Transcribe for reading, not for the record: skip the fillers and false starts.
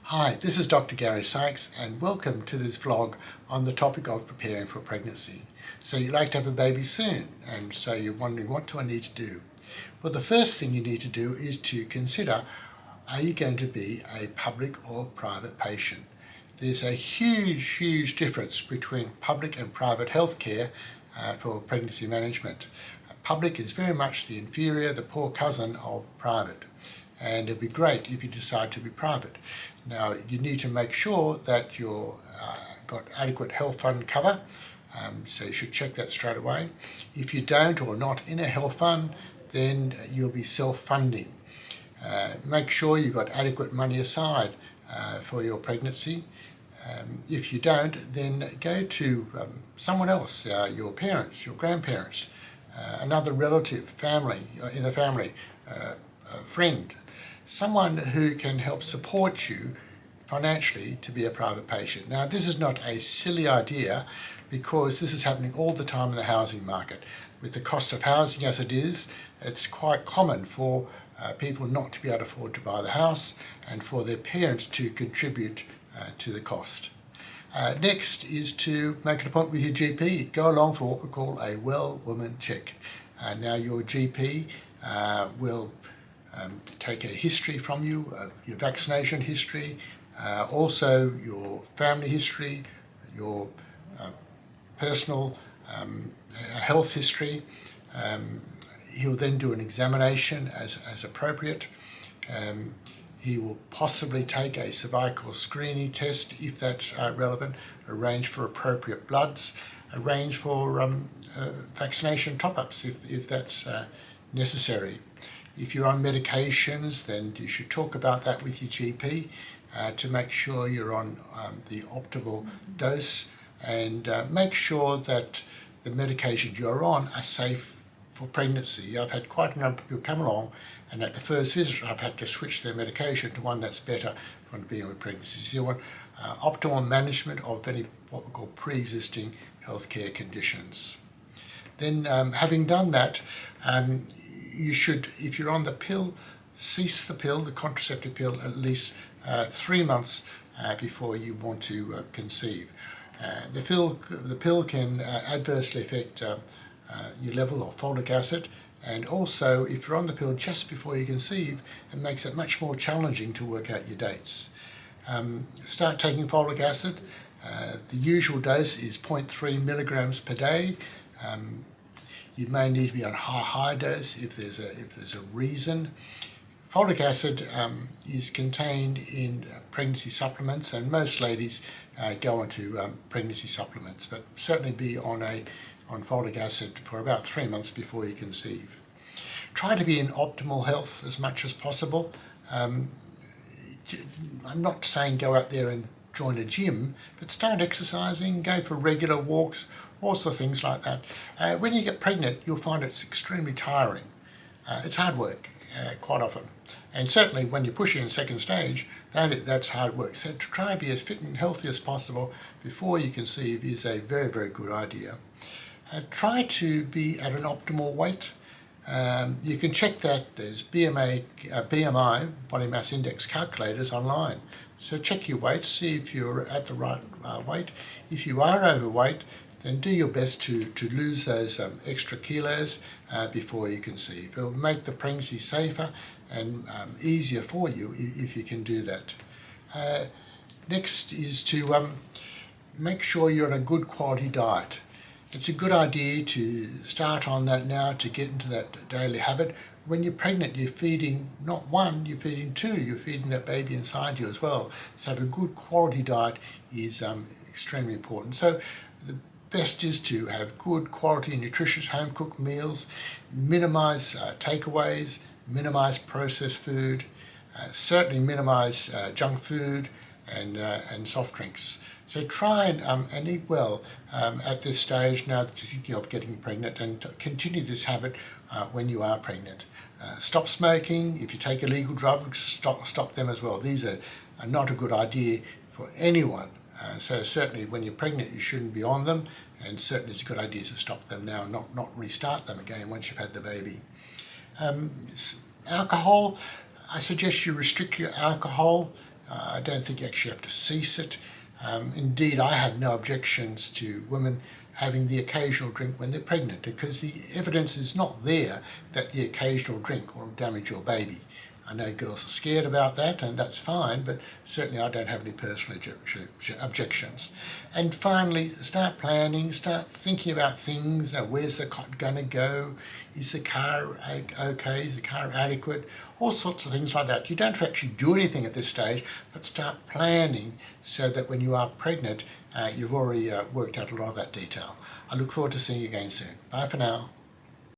Hi, this is Dr. Gary Sykes and welcome to this vlog on the topic of preparing for pregnancy. So you'd like to have a baby soon, and so you're wondering, what do I need to do? Well, the first thing you need to do is to consider, are you going to be a public or private patient? There's a huge difference between public and private healthcare for pregnancy management. Public is very much the inferior, the poor cousin of private. And it'd be great if you decide to be private. Now, you need to make sure that you've got adequate health fund cover, so you should check that straight away. If you don't or not in a health fund, then you'll be self-funding. Make sure you've got adequate money aside for your pregnancy. If you don't, then go to someone else, your parents, your grandparents, another relative, family, in the family, a friend, someone who can help support you financially to be a private patient. Now, this is not a silly idea because this is happening all the time in the housing market. With the cost of housing as it is, it's quite common for people not to be able to afford to buy the house and for their parents to contribute to the cost. Next is to make an appointment with your GP. Go along for what we call a well woman check. Now, your GP will take a history from you, your vaccination history, also your family history, your personal health history. He'll then do an examination as appropriate. He will possibly take a cervical screening test if that's relevant, arrange for appropriate bloods, arrange for vaccination top-ups if that's necessary. If you're on medications, then you should talk about that with your GP to make sure you're on the optimal dose, and make sure that the medications you're on are safe for pregnancy. I've had quite a number of people come along, and at the first visit I've had to switch their medication to one that's better for being with pregnancy. So you want optimal management of any what we call pre-existing healthcare conditions. Then having done that, you should, if you're on the pill, cease the pill, the contraceptive pill, at least 3 months before you want to conceive. The pill can adversely affect your level of folic acid, and also if you're on the pill just before you conceive, it makes it much more challenging to work out your dates. Start taking folic acid. The usual dose is 0.3 milligrams per day. You may need to be on high dose if there's a reason. Folic acid is contained in pregnancy supplements, and most ladies go onto pregnancy supplements, but certainly be on folic acid for about 3 months before you conceive. Try to be in optimal health as much as possible. I'm not saying go out there and join a gym, but start exercising, go for regular walks, also things like that. When you get pregnant, you'll find it's extremely tiring. It's hard work quite often, and certainly when you're pushing in second stage, that's hard work. So to try to be as fit and healthy as possible before you conceive is a very good idea. Try to be at an optimal weight. You can check that. There's BMI, body mass index calculators online. So check your weight, see if you're at the right weight. If you are overweight, then do your best to lose those extra kilos before you conceive. It'll make the pregnancy safer and easier for you if you can do that. Next is to make sure you're on a good quality diet. It's a good idea to start on that now to get into that daily habit. When you're pregnant, you're feeding not one, you're feeding two, you're feeding that baby inside you as well. So have a good quality diet is extremely important. So the best is to have good quality nutritious home cooked meals, minimize takeaways, minimize processed food, certainly minimize junk food and soft drinks. So try and eat well at this stage now that you're thinking of getting pregnant, and continue this habit when you are pregnant. Stop smoking. If you take illegal drugs, stop them as well. These are not a good idea for anyone. So certainly when you're pregnant, you shouldn't be on them, and certainly it's a good idea to stop them now and not restart them again once you've had the baby. Alcohol, I suggest you restrict your alcohol I don't think you actually have to cease it. Indeed, I have no objections to women having the occasional drink when they're pregnant, because the evidence is not there that the occasional drink will damage your baby. I know girls are scared about that, and that's fine, but certainly I don't have any personal objections. And finally, start planning, start thinking about things. Where's the cot going to go? Is the car okay? Is the car adequate? All sorts of things like that. You don't actually do anything at this stage, but start planning so that when you are pregnant, you've already worked out a lot of that detail. I look forward to seeing you again soon. Bye for now.